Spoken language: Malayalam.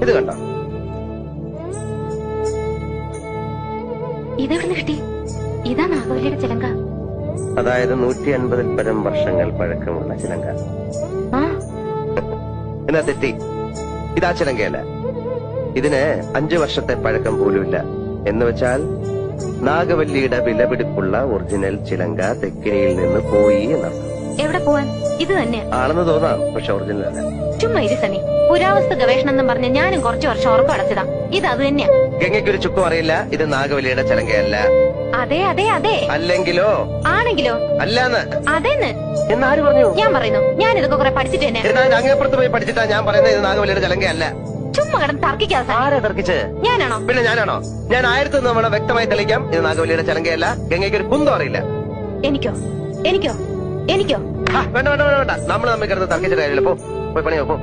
ഇത് കണ്ടോ? ഇതെവിടെ കിട്ടി? ഇതാ നാഗവല്ലിയുടെ ചിലങ്ക. അതായത് 150 പരം വർഷങ്ങൾ പഴക്കമുള്ള ചിലങ്ക. എന്നാ തെറ്റി, ഇതാ ചിലങ്കയല്ല. ഇതിന് 5 വർഷത്തെ പഴക്കം പോലുമില്ല. എന്ന് വെച്ചാൽ നാഗവല്ലിയുടെ വിലപിടിപ്പുള്ള ഒറിജിനൽ ചിലങ്ക തെക്കിനിയിൽ നിന്ന് പോയി എന്നർത്ഥം. എവിടെ പോവാൻ? ഇത് തന്നെ ആണെന്ന് തോന്നാം, പക്ഷെ ഒറിജിനൽ അല്ല. ചുമ്മാ ഇരി സണ്ണി. പുരാവസ്തു ഗവേഷണം എന്നും പറഞ്ഞ് ഞാനും കുറച്ചു വർഷം ഉറക്കം അടച്ചതാ. ഇത് അത് തന്നെയാ. ഗംഗയ്ക്കൊരു ചുക്കും അറിയില്ല. ഇത് നാഗവല്ലിയുടെ ചിലങ്കയല്ല. അതെ അതെ അതെ. അല്ലെങ്കിലോ? ആണെങ്കിലോ? അല്ലാന്ന്. അതെന്ന് എന്നാര് പറഞ്ഞു? ഞാൻ പറയുന്നു. ഞാൻ ഇതൊക്കെ കുറെ പഠിച്ചിട്ട് തന്നെ. അങ്ങേപ്പുറത്ത് പോയി പഠിച്ചിട്ടാ ഞാൻ പറയുന്നത് ഇത് നാഗവല്ലിയുടെ ചിലങ്കയല്ല. ചുമ്മാ കിടന്ന് തർക്കിക്കാതെ. ആരാ തർക്കിച്ച്? ഞാനാണോ? പിന്നെ ഞാനാണോ? ഞാൻ 1000 തവണ വ്യക്തമായി തെളിയിക്കാം, ഇത് നാഗവല്ലിയുടെ ചിലങ്കയല്ല. ഗംഗയ്ക്ക് ഒരു കുന്തം അറിയില്ല. എനിക്കോ? എനിക്കോ? എനിക്കോ? വേണ്ട വേണ്ട വേണ്ട വേണ്ട. നമ്മൾ തമ്മിൽ കിടന്ന് തർക്കിച്ചിട്ട് കാര്യമില്ല. പോയി പണിയോ പോ.